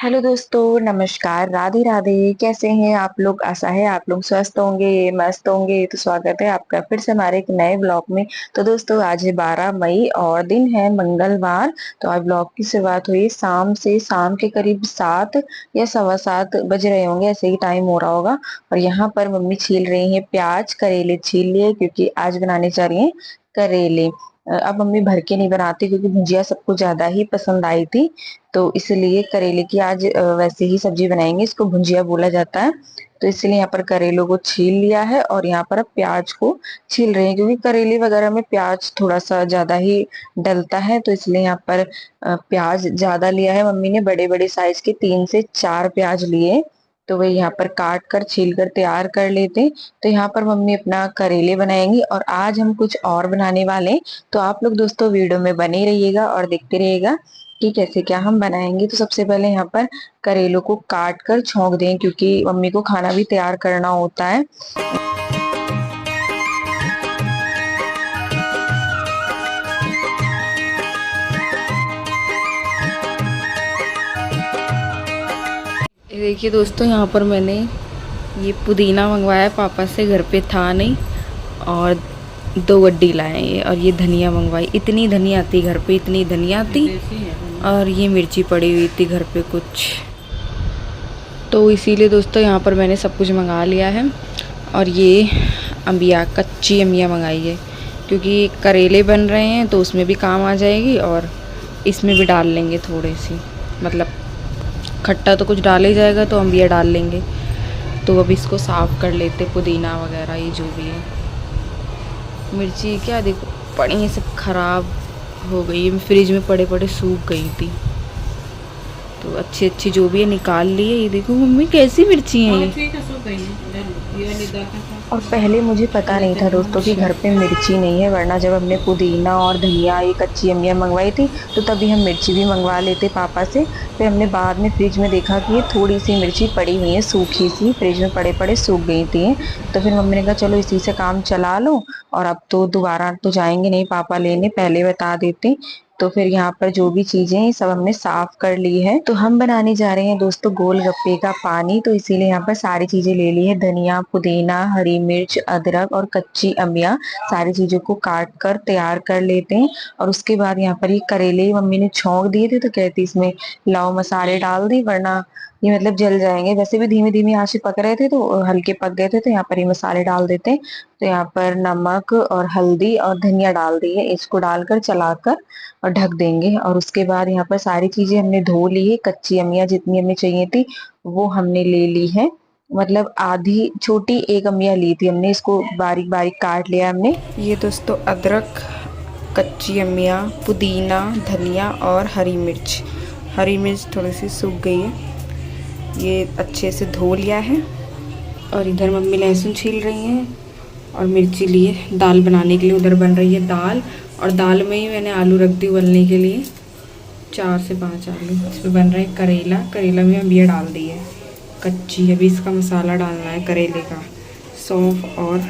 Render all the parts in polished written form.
Hello दोस्तों, नमस्कार, राधे राधे। कैसे हैं आप लोग? आशा है आप लोग स्वस्थ होंगे, मस्त होंगे। तो स्वागत है आपका फिर से हमारे एक नए ब्लॉग में। तो दोस्तों, आज है 12 मई और दिन है मंगलवार। तो आज ब्लॉग की शुरुआत हुई शाम से। शाम के करीब 7 या सवा 7 बज रहे होंगे, ऐसे ही टाइम हो रहा होगा। और यहाँ पर मम्मी छील रही है प्याज, करेले छील लिए क्योंकि आज बनाने जा रही है करेले। अब मम्मी भर के नहीं बनाती क्योंकि भुजिया सबको ज्यादा ही पसंद आई थी। तो इसलिए करेले की आज वैसे ही सब्जी बनाएंगे, इसको भुंजिया बोला जाता है। तो इसलिए यहाँ पर करेलों को छील लिया है और यहाँ पर अब प्याज को छील रहे हैं क्योंकि करेले वगैरह में प्याज थोड़ा सा ज्यादा ही डलता है। तो इसलिए यहाँ पर प्याज ज्यादा लिया है मम्मी ने, बड़े बड़े साइज के 3 से 4 प्याज लिए। तो वही यहाँ पर काट कर छील कर तैयार कर लेते हैं। तो यहाँ पर मम्मी अपना करेले बनाएंगी और आज हम कुछ और बनाने वाले हैं। तो आप लोग दोस्तों वीडियो में बने रहिएगा और देखते रहिएगा कि कैसे क्या हम बनाएंगे। तो सबसे पहले यहाँ पर करेलों को काट कर छोंक दें क्योंकि मम्मी को खाना भी तैयार करना होता है। ये देखिए दोस्तों, यहाँ पर मैंने ये पुदीना मंगवाया पापा से, घर पे था नहीं। और 2 गड्डी लाए हैं ये। और ये धनिया मंगवाई, इतनी धनिया थी घर पे, इतनी धनिया थी। और ये मिर्ची पड़ी हुई थी घर पे कुछ। तो इसीलिए दोस्तों यहाँ पर मैंने सब कुछ मंगा लिया है। और ये अम्बिया, कच्ची अम्बिया मंगाई है क्योंकि करेले बन रहे हैं तो उसमें भी काम आ जाएगी। और इसमें भी डाल लेंगे थोड़ी सी, मतलब खट्टा तो कुछ डाल ही जाएगा तो अम्बिया डाल लेंगे। तो अब इसको साफ़ कर लेते, पुदीना वगैरह ये जो भी है। मिर्ची क्या देखो पड़ी है, सब खराब हो गई है, फ्रिज में पड़े पड़े सूख गई थी। तो अच्छी अच्छी जो भी है निकाल लिए। ये देखो मम्मी कैसी मिर्ची हैं ये। और पहले मुझे पता नहीं था दोस्तों कि घर पे मिर्ची नहीं है, वरना जब हमने पुदीना और धनिया ये कच्ची अम्मियाँ मंगवाई थी तो तभी हम मिर्ची भी मंगवा लेते पापा से। फिर हमने बाद में फ्रिज में देखा कि ये थोड़ी सी मिर्ची पड़ी हुई है, सूखी सी, फ्रिज में पड़े पड़े सूख गई थी। तो फिर मम्मी ने कहा चलो इसी से काम चला लो। और अब तो दोबारा तो जाएंगे नहीं पापा लेने, पहले बता देते। तो फिर यहाँ पर जो भी चीजें हैं सब हमने साफ कर ली है। तो हम बनाने जा रहे हैं दोस्तों गोलगप्पे का पानी। तो इसीलिए यहाँ पर सारी चीजें ले ली है, धनिया, पुदीना, हरी मिर्च, अदरक और कच्ची अमिया। सारी चीजों को काट कर तैयार कर लेते हैं। और उसके बाद यहाँ पर ये करेले मम्मी ने छोंक दिए थे तो कहती इसमें लाओ मसाले डाल दी, वरना ये मतलब जल जाएंगे। वैसे भी धीमी धीमी आंच पे पक रहे थे तो हल्के पक गए थे। तो यहाँ पर ये मसाले डाल देते हैं। तो यहाँ पर नमक और हल्दी और धनिया डाल दी है, इसको डालकर चलाकर और ढक देंगे। और उसके बाद यहाँ पर सारी चीजें हमने धो ली है, कच्ची अमिया जितनी हमें चाहिए थी वो हमने ले ली है। मतलब आधी छोटी एक अमिया ली थी हमने, इसको बारीक बारीक काट लिया हमने। ये दोस्तों अदरक, कच्ची अमिया, पुदीना, धनिया और हरी मिर्च। हरी मिर्च थोड़ी सी सूख गई है, ये अच्छे से धो लिया है। और इधर मम्मी लहसुन छील रही हैं और मिर्ची लिए दाल बनाने के लिए। उधर बन रही है दाल, और दाल में ही मैंने आलू रख दी उबलने के लिए, 4 से 5 आलू। इसमें बन रहा है करेला, करेला में अम्बिया डाल दी है कच्ची। अभी इसका मसाला डालना है करेले का, सौंफ और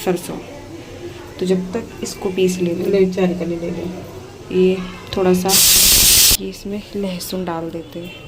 सरसों। तो जब तक इसको पीस लेंगे, ये थोड़ा सा ये इसमें लहसुन डाल देते हैं।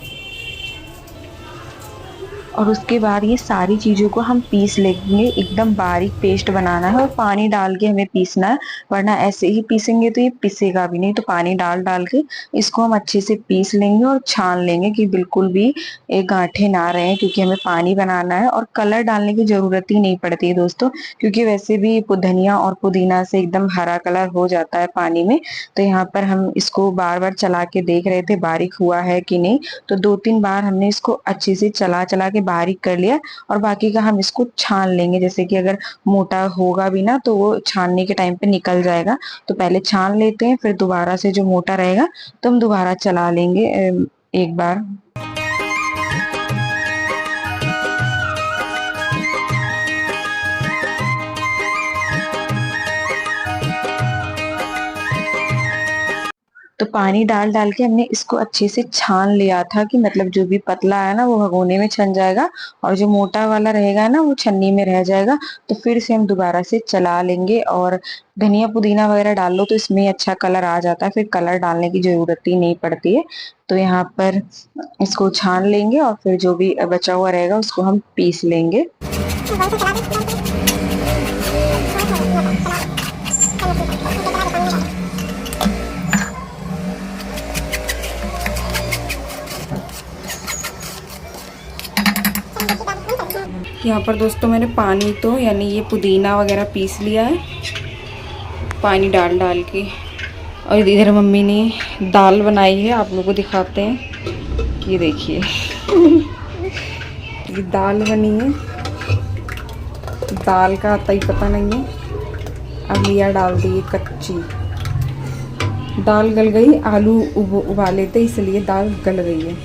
और उसके बाद ये सारी चीजों को हम पीस लेंगे, एकदम बारीक पेस्ट बनाना है और पानी डाल के हमें पीसना है, वरना ऐसे ही पीसेंगे तो ये पिसेगा भी नहीं। तो पानी डाल डाल के इसको हम अच्छे से पीस लेंगे और छान लेंगे कि बिल्कुल भी एक गांठे ना रहे, क्योंकि हमें पानी बनाना है। और कलर डालने की जरूरत ही नहीं पड़ती है दोस्तों, क्योंकि वैसे भी धनिया और पुदीना से एकदम हरा कलर हो जाता है पानी में। तो यहाँ पर हम इसको बार बार चला के देख रहे थे बारीक हुआ है कि नहीं। तो 2-3 बार हमने इसको अच्छे से चला चला के बारीक कर लिया। और बाकी का हम इसको छान लेंगे, जैसे कि अगर मोटा होगा भी ना तो वो छानने के टाइम पे निकल जाएगा। तो पहले छान लेते हैं, फिर दोबारा से जो मोटा रहेगा तो हम दोबारा चला लेंगे एक बार। तो पानी डाल डाल के हमने इसको अच्छे से छान लिया था कि मतलब जो भी पतला है ना वो भगोने में छन जाएगा और जो मोटा वाला रहेगा ना वो छन्नी में रह जाएगा। तो फिर से हम दोबारा से चला लेंगे और धनिया पुदीना वगैरह डाल लो तो इसमें अच्छा कलर आ जाता है, फिर कलर डालने की जरूरत ही नहीं पड़ती है। तो यहाँ पर इसको छान लेंगे और फिर जो भी बचा हुआ रहेगा उसको हम पीस लेंगे। यहाँ पर दोस्तों मैंने पानी तो यानी ये पुदीना वगैरह पीस लिया है पानी डाल डाल के। और इधर मम्मी ने दाल बनाई है, आप लोगों को दिखाते हैं। ये देखिए ये दाल बनी है, दाल का आता ही पता नहीं है। अब लिया डाल दी कच्ची दाल, गल गई। आलू उबाले थे इसलिए दाल गल गई है।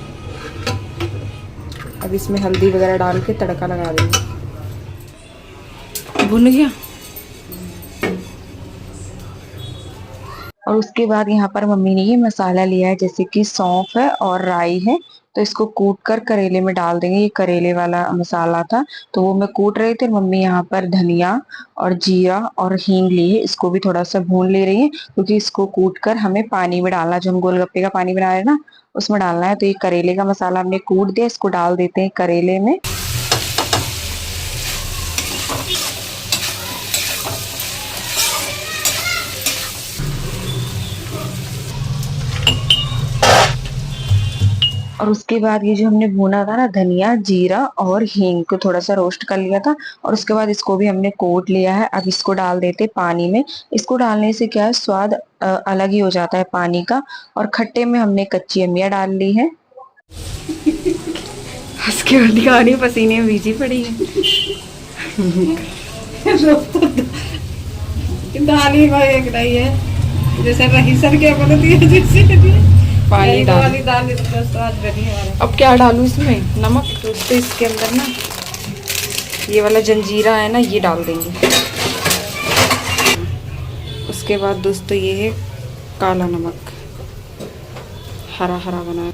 अब इसमें हल्दी वगैरह डाल के तड़का लगा देंगे। भुन गया। और उसके बाद यहाँ पर मम्मी ने ये मसाला लिया है, जैसे कि सौंफ है और राई है। तो इसको कूट कर करेले में डाल देंगे। ये करेले वाला मसाला था तो वो मैं कूट रही थी। मम्मी यहाँ पर धनिया और जीरा और हींग ली है, इसको भी थोड़ा सा भून ले रही है क्योंकि इसको कूट कर हमें पानी में डालना, जो हम गोलगप्पे का पानी बना रहे हैं ना उसमें डालना है। तो ये करेले का मसाला हमने कूट दिया, इसको डाल देते हैं करेले में। और उसके बाद ये जो हमने भुना था ना धनिया जीरा और हींग को थोड़ा सा रोस्ट कर लिया था और उसके बाद इसको भी हमने कोट लिया है। अब इसको डाल देते पानी में। इसको डालने से क्या है स्वाद अलग ही हो जाता है पानी का। और खट्टे में हमने कच्ची अमिया डाल ली है। उसके बाद दिखानी पसीने में भीजी पड़ी है। दाल ही एक रही है जैसे रहीसर के बनती है जैसे पानी डाल। दाल स्वाद बनी है। अब क्या डालूं इसमें? नमक। तो इसके अंदर ना ये वाला जंजीरा है ना ये डाल देंगे। उसके बाद दोस्तों ये है काला नमक, हरा हरा बना।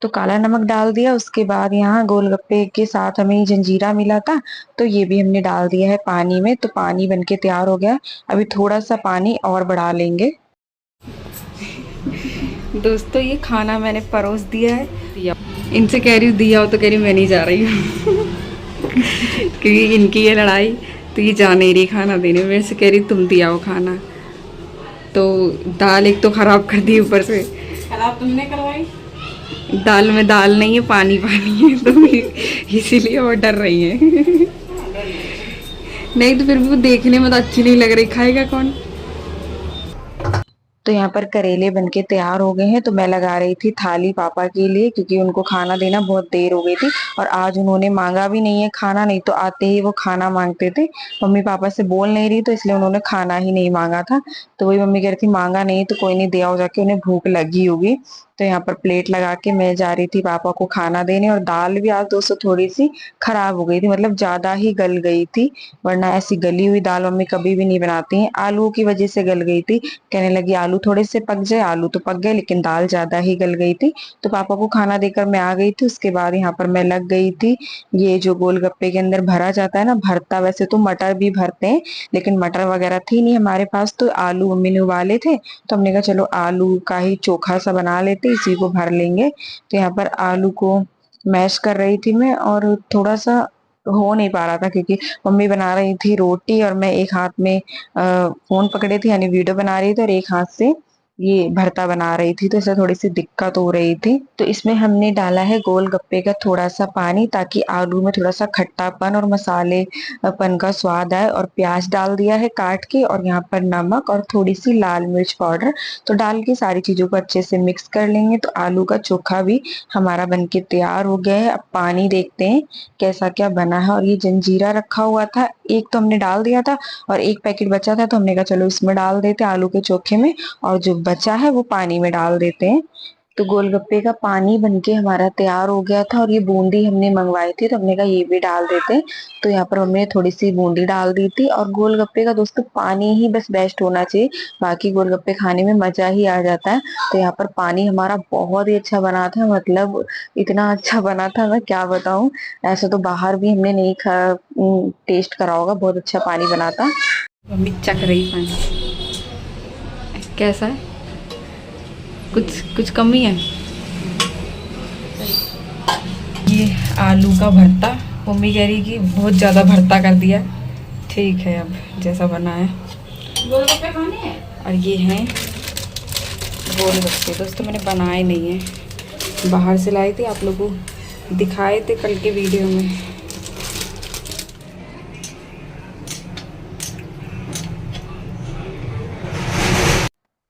तो काला नमक डाल दिया। उसके बाद यहाँ गोलगप्पे के साथ हमें जंजीरा मिला था तो ये भी हमने डाल दिया है पानी में। तो पानी बनके तैयार हो गया। अभी थोड़ा सा पानी और बढ़ा लेंगे। दोस्तों ये खाना मैंने परोस दिया है। दिया इनसे कह रही हूँ दिया हो तो कह रही मैं नहीं जा रही हूँ क्योंकि इनकी ये लड़ाई, तो ये जा नहीं रही खाना देने। मेरे से कह रही तुम दिया हो खाना। तो दाल एक तो खराब कर दी ऊपर से। खराब तुमने करवाई? दाल में दाल नहीं है, पानी पानी है। तो इसीलिए वो डर रही है। नहीं तो फिर भी वो देखने में तो अच्छी नहीं लग रही, खाएगा कौन। तो यहाँ पर करेले बनके तैयार हो गए हैं। तो मैं लगा रही थी थाली पापा के लिए क्योंकि उनको खाना देना बहुत देर हो गई थी और आज उन्होंने मांगा भी नहीं है खाना, नहीं तो आते ही वो खाना मांगते थे। मम्मी पापा से बोल नहीं रही तो इसलिए उन्होंने खाना ही नहीं मांगा था। तो वही मम्मी कह रही थी मांगा नहीं तो कोई नहीं, दे आओ जाके, उन्हें भूख लगी होगी। तो यहाँ पर प्लेट लगा के मैं जा रही थी पापा को खाना देने। और दाल भी आज दोस्तों थोड़ी सी खराब हो गई थी, मतलब ज्यादा ही गल गई थी। वरना ऐसी गली हुई दाल मम्मी कभी भी नहीं बनाती हैं। आलू की वजह से गल गई थी। कहने लगी आलू थोड़े से पक जाए, आलू तो पक गए लेकिन दाल ज्यादा ही गल गई थी। तो पापा को खाना देकर मैं आ गई थी। उसके बाद यहाँ पर मैं लग गई थी, ये जो गोलगप्पे के अंदर भरा जाता है ना भरता, वैसे तो मटर भी भरते हैं लेकिन मटर वगैरह थी नहीं हमारे पास। तो आलू मम्मी ने उबाले थे तो हमने कहा चलो आलू का ही चोखा सा बना लेते, इसी को भर लेंगे। तो यहाँ पर आलू को मैश कर रही थी मैं और थोड़ा सा हो नहीं पा रहा था क्योंकि मम्मी बना रही थी रोटी और मैं एक हाथ में फोन पकड़े थी यानी वीडियो बना रही थी और एक हाथ से ये भरता बना रही थी। तो इससे थोड़ी सी दिक्कत हो रही थी। तो इसमें हमने डाला है गोलगप्पे का थोड़ा सा पानी ताकि आलू में थोड़ा सा खट्टापन और मसालेपन का स्वाद आए। और प्याज डाल दिया है काट के और यहाँ पर नमक और थोड़ी सी लाल मिर्च पाउडर। तो डाल के सारी चीजों को अच्छे से मिक्स कर लेंगे। तो आलू का चोखा भी हमारा बनके तैयार हो गया है। अब पानी देखते हैं कैसा क्या बना है। और ये जंजीरा रखा हुआ था, एक तो हमने डाल दिया था और एक पैकेट बचा था तो हमने कहा चलो इसमें डाल देते आलू के चोखे में, और जो बचा है वो पानी में डाल देते हैं। तो गोलगप्पे का पानी बनके हमारा तैयार हो गया था और ये बूंदी हमने मंगवाई थी तो हमने कहा ये भी डाल देते हैं। तो यहाँ पर हमने थोड़ी सी बूंदी डाल दी थी और गोलगप्पे का दोस्तों पानी ही बस बेस्ट होना चाहिए, बाकी गोलगप्पे खाने में मजा ही आ जाता है। तो यहाँ पर पानी हमारा बहुत ही अच्छा बना था, मतलब इतना अच्छा बना था मैं क्या बताऊं। ऐसा तो बाहर भी हमने नहीं टेस्ट करा होगा, बहुत अच्छा पानी बना था। मम्मी चख रही पानी कैसा है, कुछ कुछ कमी है। ये आलू का भरता, मम्मी कह रही कि बहुत ज़्यादा भरता कर दिया। ठीक है अब जैसा बना है। गोलगप्पे खाने हैं। और ये हैं गोलगप्पे, दोस्तों मैंने बनाए नहीं हैं, बाहर से लाए थे, आप लोगों को दिखाए थे कल के वीडियो में।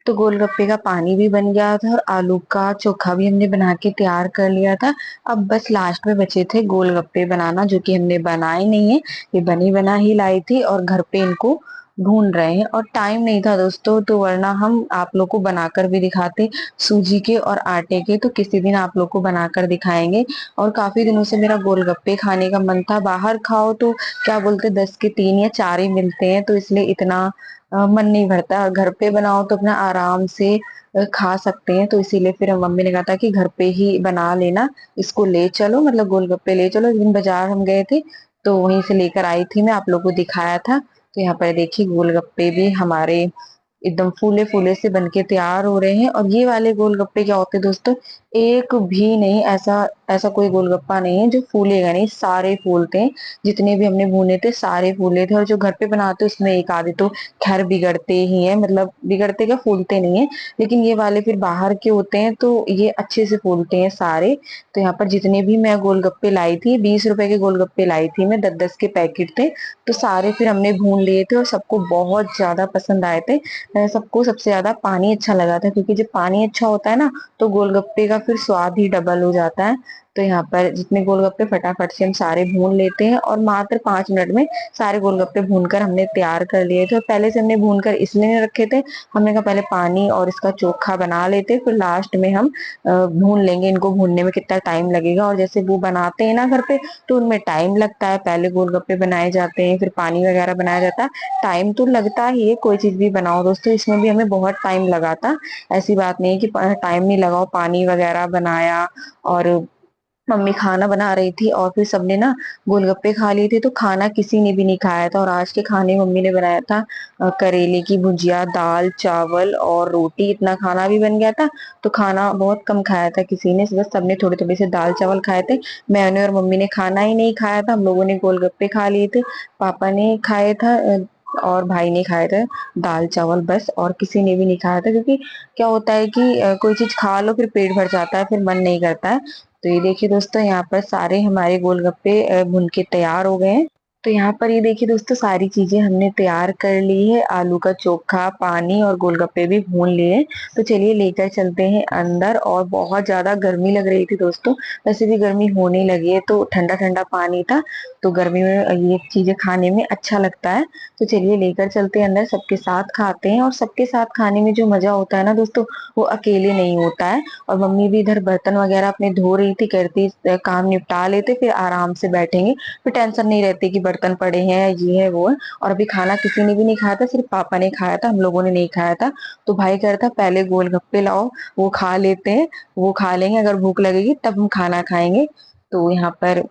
तो गोलगप्पे का पानी भी बन गया था और आलू का चोखा भी हमने बना के तैयार कर लिया था। अब बस लास्ट में बचे थे गोलगप्पे बनाना, जो कि हमने बनाए नहीं है, ये बनी बना ही लाई थी और घर पे इनको भून रहे हैं। और टाइम नहीं था दोस्तों, तो वरना हम आप लोग को बनाकर भी दिखाते सूजी के और आटे के, तो किसी दिन आप लोग को बनाकर दिखाएंगे। और काफी दिनों से मेरा गोलगप्पे खाने का मन था, बाहर खाओ तो क्या बोलते 10 के 3 या 4 ही मिलते हैं, तो इसलिए इतना मन नहीं भरता। और घर पे बनाओ तो अपना आराम से खा सकते हैं, तो इसीलिए फिर मम्मी ने कहा था कि घर पे ही बना लेना, इसको ले चलो, मतलब गोलगप्पे ले चलो। एक दिन बाजार हम गए थे तो वहीं से लेकर आई थी, मैं आप लोगों को दिखाया था। तो यहाँ पर देखिए गोलगप्पे भी हमारे एकदम फूले फूले से बनके तैयार हो रहे हैं। और ये वाले गोलगप्पे क्या होते हैं दोस्तों, एक भी नहीं ऐसा ऐसा कोई गोलगप्पा नहीं है जो फूलेगा नहीं, सारे फूलते हैं। जितने भी हमने भुने थे सारे फूले थे, और जो घर पे बनाते हैं उसमें एक आधे तो खैर बिगड़ते ही हैं, मतलब बिगड़ते क्या फूलते नहीं है, लेकिन ये वाले फिर बाहर के होते हैं तो ये अच्छे से फूलते हैं सारे। तो यहाँ पर जितने भी मैं गोलगप्पे लाई थी, 20 रुपए के गोलगप्पे लाई थी मैं, 10-10 के पैकेट थे, तो सारे फिर हमने भून लिए थे और सबको बहुत ज्यादा पसंद आए थे। सबको सबसे ज्यादा पानी अच्छा लगा था, क्योंकि जब पानी अच्छा होता है ना तो गोलगप्पे का फिर स्वाद ही डबल हो जाता है। तो यहाँ पर जितने गोलगप्पे फटाफट से हम सारे भून लेते हैं और मात्र 5 मिनट में सारे गोलगप्पे भूनकर हमने तैयार कर लिए थे। और पहले से हमने भूनकर इसलिए नहीं रखे थे, हमने कहा पहले पानी और इसका चोखा बना लेते, फिर लास्ट में हम भून लेंगे, इनको भूनने में कितना टाइम लगेगा। और जैसे वो बनाते हैं ना घर पे तो उनमें टाइम लगता है, पहले गोलगप्पे बनाए जाते हैं फिर पानी वगैरह बनाया जाता है, टाइम तो लगता ही है कोई चीज भी बनाओ दोस्तों, इसमें भी हमें बहुत टाइम लगा था। ऐसी बात नहीं है कि टाइम नहीं लगाओ, पानी वगैरह बनाया और मम्मी खाना बना रही थी और फिर सबने ना गोलगप्पे खा लिए थे, तो खाना किसी ने भी नहीं खाया था। और आज के खाने मम्मी ने बनाया था करेले की भुजिया, दाल चावल और रोटी, इतना खाना भी बन गया था। तो खाना बहुत कम खाया था किसी ने, बस सबने थोड़े थोड़े से दाल चावल खाए थे। मैंने और मम्मी ने खाना ही नहीं खाया था, हम लोगों ने गोलगप्पे खा लिए थे, पापा ने खाए था और भाई ने खाए थे दाल चावल बस, और किसी ने भी नहीं खाया था। क्योंकि क्या होता है कि कोई चीज खा लो फिर पेट भर जाता है, फिर मन नहीं करता है। तो ये देखिए दोस्तों यहाँ पर सारे हमारे गोलगप्पे भुन के तैयार हो गए हैं। तो यहाँ पर ये देखिए दोस्तों सारी चीजें हमने तैयार कर ली है, आलू का चोखा, पानी और गोलगप्पे भी भून लिए। तो चलिए लेकर चलते हैं अंदर। और बहुत ज्यादा गर्मी लग रही थी दोस्तों, वैसे भी गर्मी होने लगी है, तो ठंडा ठंडा पानी था, तो गर्मी में ये चीजें खाने में अच्छा लगता है। तो चलिए लेकर चलते हैं अंदर, सबके साथ खाते हैं। और सबके साथ खाने में जो मजा होता है ना दोस्तों, वो अकेले नहीं होता है। और मम्मी भी इधर बर्तन वगैरह अपने धो रही थी, कहती काम निपटा लेते फिर आराम से बैठेंगे, फिर टेंशन नहीं रहती कि बर्तन पड़े हैं ये है वो है। और अभी खाना किसी ने भी नहीं खाया था, सिर्फ पापा ने खाया था, हम लोगों ने नहीं खाया था। तो भाई कह रहा था पहले गोलगप्पे लाओ, वो खा लेते हैं, वो खा लेंगे, अगर भूख लगेगी तब हम खाना खाएंगे। तो यहाँ पर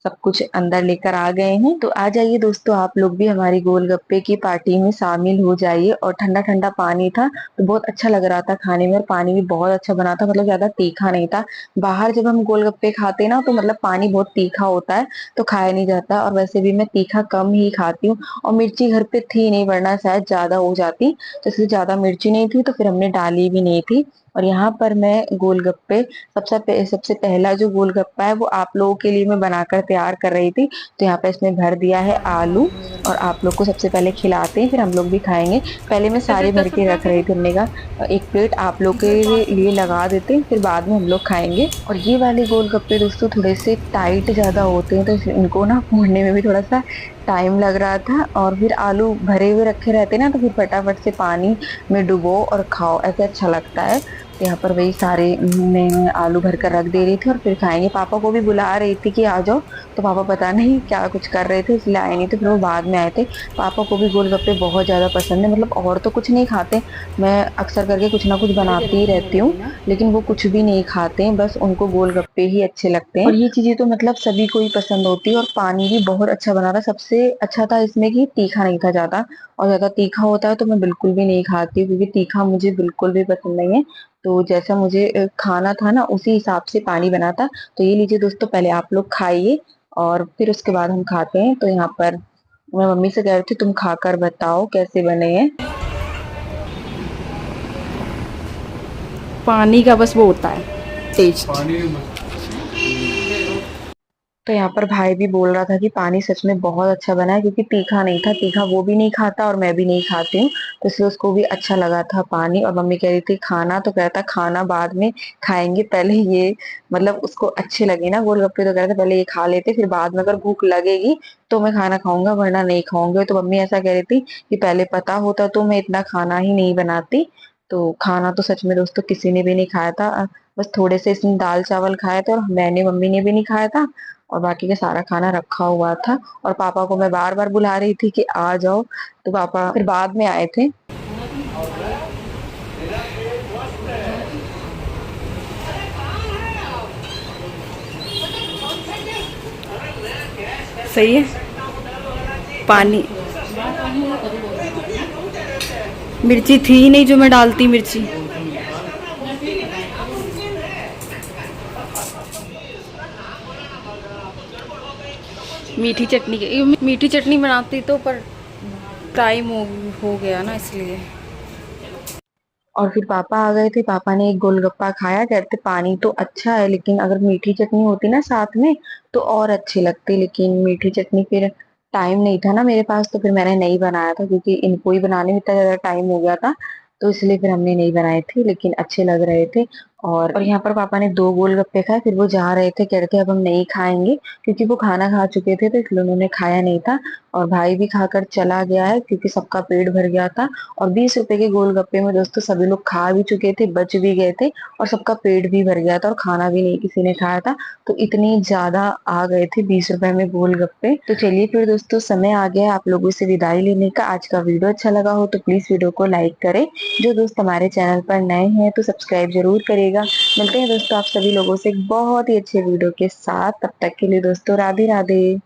सब कुछ अंदर लेकर आ गए हैं। तो आ जाइए दोस्तों आप लोग भी हमारी गोलगप्पे की पार्टी में शामिल हो जाइए। और ठंडा ठंडा पानी था तो बहुत अच्छा लग रहा था खाने में, और पानी भी बहुत अच्छा बना था, मतलब ज्यादा तीखा नहीं था। बाहर जब हम गोलगप्पे खाते हैं ना तो मतलब पानी बहुत तीखा होता है तो खाया नहीं जाता, और वैसे भी मैं तीखा कम ही खाती हूँ। और मिर्ची घर पे थी नहीं, वरना शायद ज्यादा हो जाती, तो इसलिए ज्यादा मिर्ची नहीं थी तो फिर हमने डाली भी नहीं थी। और यहाँ पर मैं गोलगप्पे सबसे पहला जो गोलगप्पा है वो आप लोगों के लिए मैं बनाकर तैयार कर रही थी। तो यहाँ पे इसमें भर दिया है आलू, और आप लोग को सबसे पहले खिलाते हैं फिर हम लोग भी खाएंगे। पहले मैं सारे भर 10 के रुपए रख के। रही थी, हमने कहा एक प्लेट आप लोग के लिए लगा देते हैं, फिर बाद में हम लोग खाएंगे। और ये वाले गोलगप्पे दोस्तों थोड़े से टाइट ज्यादा होते हैं, तो इनको ना भूनने में भी थोड़ा सा टाइम लग रहा था। और फिर आलू भरे हुए रखे रहते ना तो फिर फटाफट से पानी में डुबो और खाओ, ऐसे अच्छा लगता है। तो यहाँ पर वही सारे मैं आलू भर कर रख दे रही थी और फिर खाएंगे। पापा को भी बुला रही थी कि आ जाओ, तो पापा पता नहीं क्या कुछ कर रहे थे इसलिए आए नहीं थे, फिर वो बाद में आए थे। पापा को भी गोलगप्पे बहुत ज्यादा पसंद है, मतलब और तो कुछ नहीं खाते, मैं अक्सर करके कुछ ना कुछ बनाती ही रहती हूँ, लेकिन वो कुछ भी नहीं खाते हैं, बस उनको गोलगप्पे ही अच्छे लगते हैं। और ये चीजें तो मतलब सभी को ही पसंद होती है। और पानी भी बहुत अच्छा बना था, सबसे अच्छा था इसमें कि तीखा नहीं था ज्यादा, और ज्यादा तीखा होता है तो मैं बिल्कुल भी नहीं खाती हूँ, क्योंकि तीखा मुझे बिल्कुल भी पसंद नहीं है। तो जैसा मुझे खाना था ना उसी हिसाब से पानी बना था। तो ये लीजिए दोस्तों, पहले आप लोग खाइए और फिर उसके बाद हम खाते हैं। तो यहाँ पर मैं मम्मी से कह रही थी तुम खाकर बताओ कैसे बने हैं। पानी का बस वो होता है टेस्ट। तो यहाँ पर भाई भी बोल रहा था कि पानी सच में बहुत अच्छा बना है, क्योंकि तीखा नहीं था, तीखा वो भी नहीं खाता और मैं भी नहीं खाती हूँ, तो इसलिए उसको भी अच्छा लगा था पानी। और मम्मी कह रही थी खाना, तो कहता खाना बाद में खाएंगे, पहले ये मतलब उसको अच्छे लगे ना गोलगप्पे, तो कह रहे थे पहले ये खा लेते, फिर बाद में अगर भूख लगेगी तो मैं खाना खाऊंगा, वरना नहीं खाऊंगे। तो मम्मी ऐसा कह रही थी कि पहले पता होता तो मैं इतना खाना ही नहीं बनाती। तो खाना तो सच में दोस्तों किसी ने भी नहीं खाया था, बस थोड़े से इसमें दाल चावल खाए थे, और मैंने मम्मी ने भी नहीं खाया था, और बाकी का सारा खाना रखा हुआ था। और पापा को मैं बार बार बुला रही थी कि आ जाओ, तो पापा फिर बाद में आए थे। सही है। पानी मिर्ची थी ही नहीं जो मैं डालती मिर्ची। मीठी चटनी बनाती तो, पर टाइम हो गया ना इसलिए। और फिर पापा आ गए थे, पापा ने एक गोलगप्पा खाया, कहते पानी तो अच्छा है लेकिन अगर मीठी चटनी होती ना साथ में तो और अच्छी लगती, लेकिन मीठी चटनी फिर टाइम नहीं था ना मेरे पास, तो फिर मैंने नहीं बनाया था, क्योंकि इनको ही बनाने में इतना ज्यादा टाइम हो गया था, तो इसलिए फिर हमने नहीं बनाए थे, लेकिन अच्छे लग रहे थे। और यहाँ पर पापा ने दो गोलगप्पे खाए, फिर वो जा रहे थे, कह रहे थे अब हम नहीं खाएंगे, क्योंकि वो खाना खा चुके थे तो इसलिए उन्होंने खाया नहीं था। और भाई भी खाकर चला गया है, क्योंकि सबका पेट भर गया था। और 20 रुपए के गोलगप्पे में दोस्तों सभी लोग खा भी चुके थे, बच भी गए थे, और सबका पेट भी भर गया था, और खाना भी नहीं किसी ने खाया था। तो इतनी ज्यादा आ गए थे 20 रुपए में गोलगप्पे। तो चलिए फिर दोस्तों, समय आ गया आप लोगों से विदाई लेने का। आज का वीडियो अच्छा लगा हो तो प्लीज वीडियो को लाइक करें, जो दोस्त हमारे चैनल पर नए हैं तो सब्सक्राइब जरूर करेगा। मिलते हैं दोस्तों आप सभी लोगों से एक बहुत ही अच्छे वीडियो के साथ, तब तक के लिए दोस्तों राधे राधे।